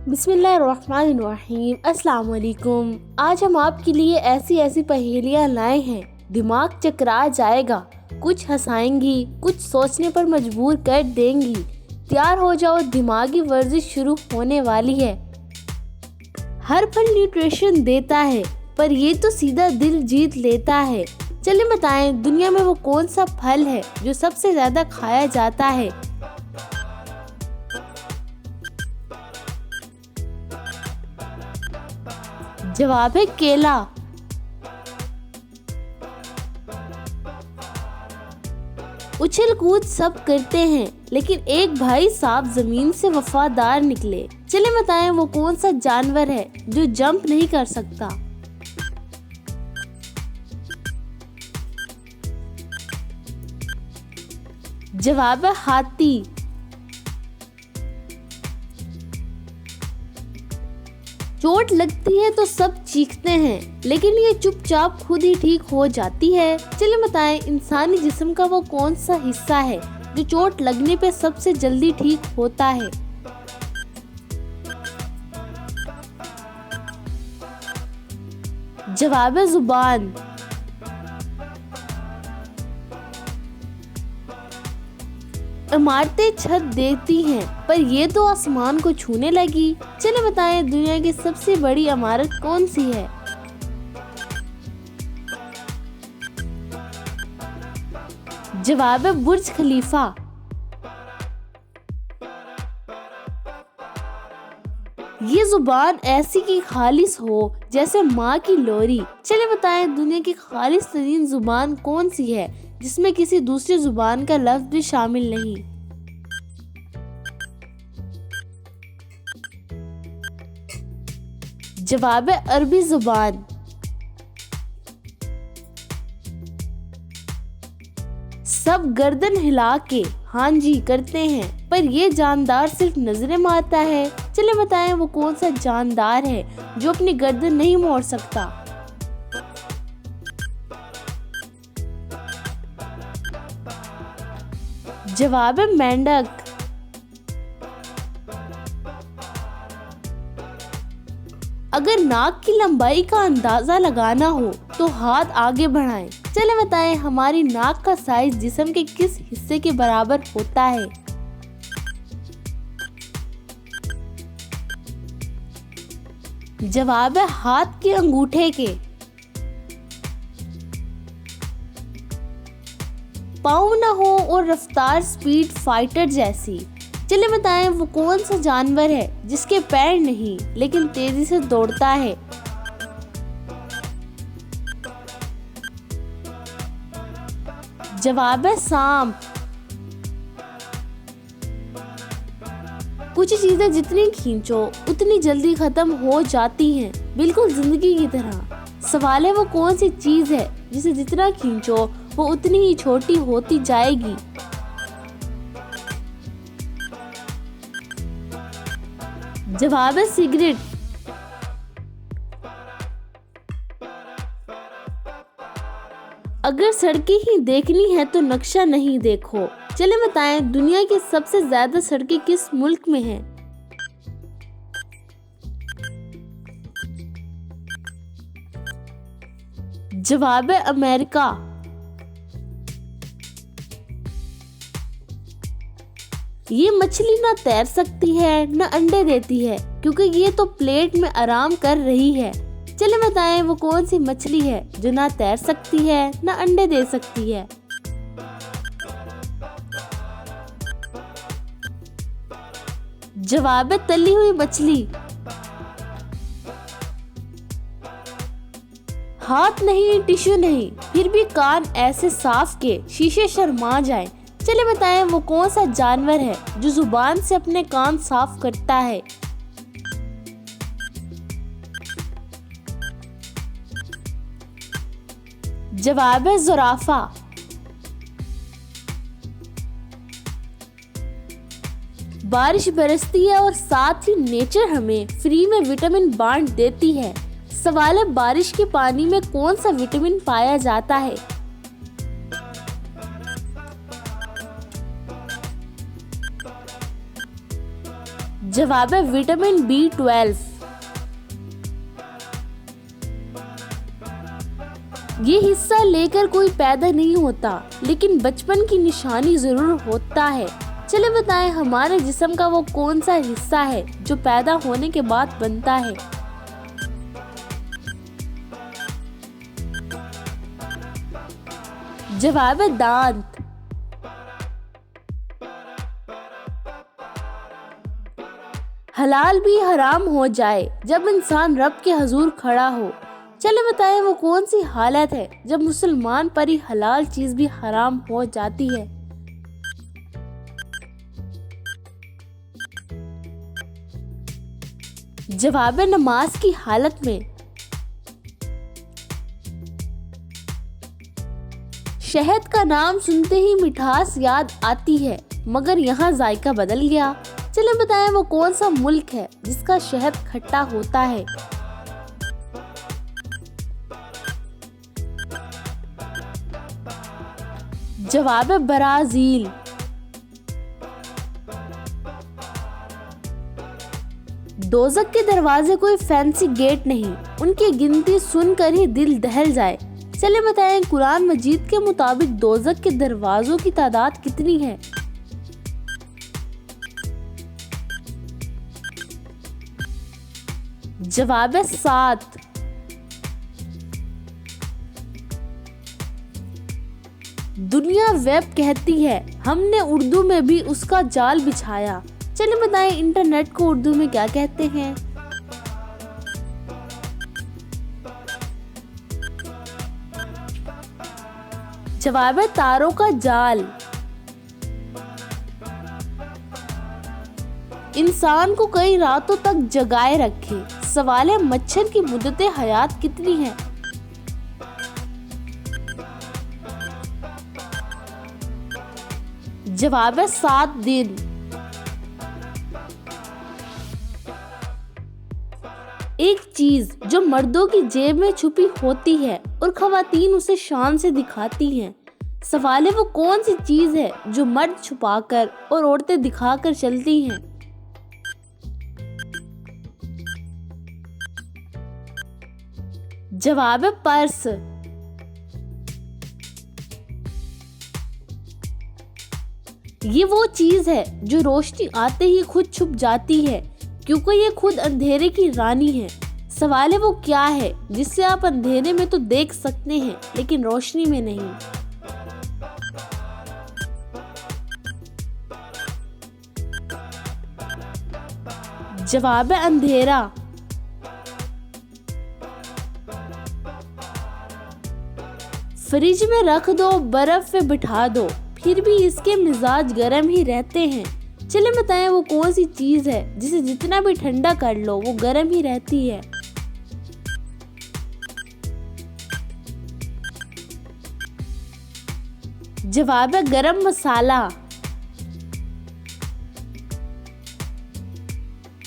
बिस्मिल्लाहिर्रहमानिर्रहीम। अस्सलाम वालेकुम। आज हम आपके लिए ऐसी पहेलियाँ लाए हैं, दिमाग चकरा जाएगा। कुछ हंसाएंगी, कुछ सोचने पर मजबूर कर देंगी। तैयार हो जाओ, दिमागी वर्जिश शुरू होने वाली है। हर फल न्यूट्रिशन देता है, पर ये तो सीधा दिल जीत लेता है। चलिए बताएं, दुनिया में वो कौन सा फल है जो सबसे ज्यादा खाया जाता है। जवाब है केला। उछल कूद सब करते हैं, लेकिन एक भाई साहब जमीन से वफादार निकले। चले बताएं, वो कौन सा जानवर है जो जंप नहीं कर सकता। जवाब है हाथी। चोट लगती है तो सब चीखते हैं, लेकिन ये चुपचाप खुद ही ठीक हो जाती है। चलिए बताएं, इंसानी जिस्म का वो कौन सा हिस्सा है जो चोट लगने पे सबसे जल्दी ठीक होता है। जवाब है जुबान। इमारतें छत देती हैं, पर ये तो आसमान को छूने लगी। चले बताएं, दुनिया की सबसे बड़ी इमारत कौन सी है। जवाब है बुर्ज खलीफा। ये जुबान ऐसी की खालिस हो जैसे माँ की लोरी। चले बताएं, दुनिया की खालिस तरीन जुबान कौन सी है जिसमें किसी दूसरी जुबान का लफ्ज भी शामिल नहीं। जवाब है अरबी जुबान। सब गर्दन हिला के हाँ जी करते हैं, पर ये जानदार सिर्फ नजरें मारता है। चले बताएं, वो कौन सा जानदार है जो अपनी गर्दन नहीं मोड़ सकता। जवाब है मेंढक। अगर नाक की लंबाई का अंदाजा लगाना हो तो हाथ आगे बढ़ाएं। चले बताएं, हमारी नाक का साइज जिस्म के किस हिस्से के बराबर होता है। जवाब है हाथ के अंगूठे के। पाँव न हो और रफ्तार स्पीड फाइटर जैसी। चले बताएं, वो कौन सा जानवर है जिसके पैर नहीं लेकिन तेजी से दौड़ता है। जवाब है सांप। कुछ चीजें जितनी खींचो उतनी जल्दी खत्म हो जाती हैं, बिल्कुल जिंदगी की तरह। सवाल है, वो कौन सी चीज है जिसे जितना खींचो वो उतनी ही छोटी होती जाएगी। जवाब है सिगरेट। अगर सड़कें ही देखनी है तो नक्शा नहीं देखो। चले बताएं, दुनिया की सबसे ज्यादा सड़कें किस मुल्क में हैं। जवाब है अमेरिका। ये मछली ना तैर सकती है न अंडे देती है, क्योंकि ये तो प्लेट में आराम कर रही है। चले बताएं, वो कौन सी मछली है जो ना तैर सकती है न अंडे दे सकती है। जवाब है तली हुई मछली। हाथ नहीं, टिश्यू नहीं, फिर भी कान ऐसे साफ के शीशे शर्मा जाएं। चले बताएं, वो कौन सा जानवर है जो जुबान से अपने कान साफ करता है। जवाब है ज़ुराफा। बारिश बरसती है और साथ ही नेचर हमें फ्री में विटामिन बांट देती है। सवाल है, बारिश के पानी में कौन सा विटामिन पाया जाता है। जवाब है विटामिन B12। ये हिस्सा लेकर कोई पैदा नहीं होता, लेकिन बचपन की निशानी जरूर होता है। चले बताएं हमारे जिस्म का वो कौन सा हिस्सा है जो पैदा होने के बाद बनता है। जवाब है दांत। हलाल भी हराम हो जाए जब इंसान रब के हजूर खड़ा हो। चले बताएं वो कौन सी हालत है जब मुसलमान पर ही हलाल चीज भी हराम हो जाती है। जवाब है नमाज की हालत में। शहद का नाम सुनते ही मिठास याद आती है, मगर यहाँ जायका बदल गया। चले बताएं वो कौन सा मुल्क है जिसका शहद खट्टा होता है। जवाब है ब्राजील। दोज़ख के दरवाजे कोई फैंसी गेट नहीं, उनकी गिनती सुनकर ही दिल दहल जाए। चले बताएं कुरान मजीद के मुताबिक दोज़ख के दरवाजों की तादाद कितनी है। जवाब है 7। दुनिया वेब कहती है, हमने उर्दू में भी उसका जाल बिछाया। चलिए बताएं इंटरनेट को उर्दू में क्या कहते हैं। जवाब है तारों का जाल। इंसान को कई रातों तक जगाए रखे। सवाल है मच्छर की मुद्दते हयात कितनी है। जवाब है 7 दिन। एक चीज जो मर्दों की जेब में छुपी होती है और खवातीन उसे शान से दिखाती हैं। सवाल है वो कौन सी चीज है जो मर्द छुपाकर और औरतें दिखाकर चलती हैं। जवाब है पर्स। ये वो चीज है जो रोशनी आते ही खुद छुप जाती है, क्योंकि ये खुद अंधेरे की रानी है। सवाल है वो क्या है जिससे आप अंधेरे में तो देख सकते हैं लेकिन रोशनी में नहीं। जवाब है अंधेरा। फ्रिज में रख दो, बर्फ पे बिठा दो, फिर भी इसके मिजाज गर्म ही रहते हैं। चले बताएं वो कौन सी चीज है जिसे जितना भी ठंडा कर लो वो गर्म ही रहती है। जवाब है गरम मसाला।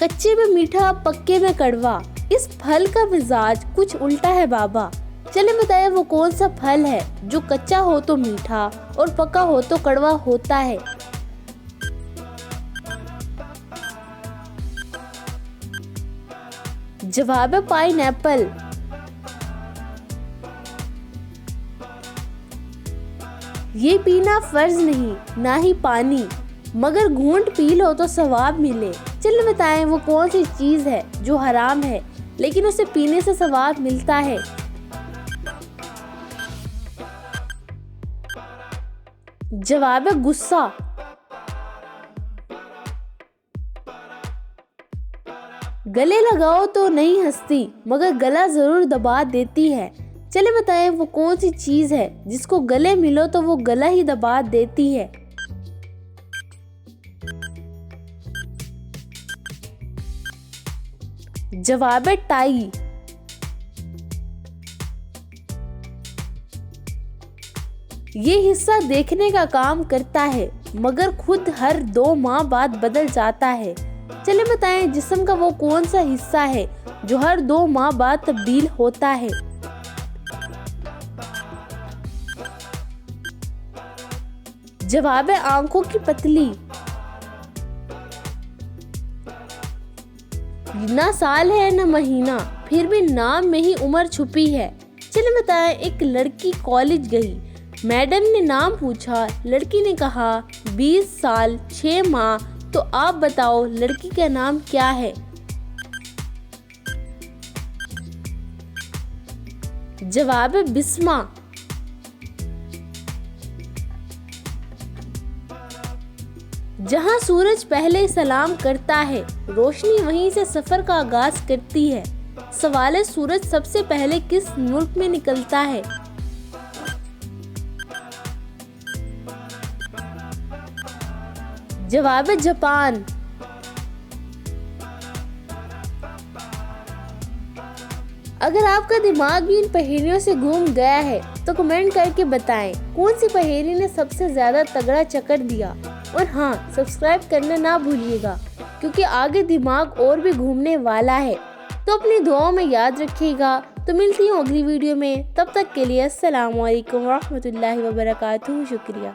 कच्चे में मीठा, पक्के में कड़वा, इस फल का मिजाज कुछ उल्टा है बाबा। चले बताएं वो कौन सा फल है जो कच्चा हो तो मीठा और पका हो तो कड़वा होता है। जवाब है पाइनएप्पल। ये पीना फर्ज नहीं, ना ही पानी, मगर घूंट पी लो तो सवाब मिले। चलिए बताएं वो कौन सी चीज है जो हराम है लेकिन उसे पीने से सवाब मिलता है। जवाब है गुस्सा। गले लगाओ तो नहीं हंसती, मगर गला जरूर दबा देती है। चले बताएं वो कौन सी चीज है जिसको गले मिलो तो वो गला ही दबा देती है। जवाब है टाई। ये हिस्सा देखने का काम करता है मगर खुद हर 2 माह बाद बदल जाता है। चले बताएं जिस्म का वो कौन सा हिस्सा है जो हर 2 माह बाद तब्दील होता है। जवाब है आंखों की पतली। ना साल है न महीना, फिर भी नाम में ही उम्र छुपी है। चलिए बताएं, एक लड़की कॉलेज गई, मैडम ने नाम पूछा, लड़की ने कहा 20 साल 6 माह। तो आप बताओ लड़की का नाम क्या है? जवाब है बिस्मा। जहां सूरज पहले सलाम करता है, रोशनी वहीं से सफर का आगाज करती है। सवाल है, सूरज सबसे पहले किस मुल्क में निकलता है? जवाब है जापान। अगर आपका दिमाग भी इन पहेलियों से घूम गया है तो कमेंट करके बताएं कौन सी पहेली ने सबसे ज्यादा तगड़ा चक्कर दिया। और हाँ, सब्सक्राइब करना ना भूलिएगा, क्योंकि आगे दिमाग और भी घूमने वाला है। तो अपनी दुआओं में याद रखिएगा। तो मिलती हूँ अगली वीडियो में, तब तक के लिए अस्सलाम वालेकुम रहमतुल्लाहि व बरकातुहू। शुक्रिया।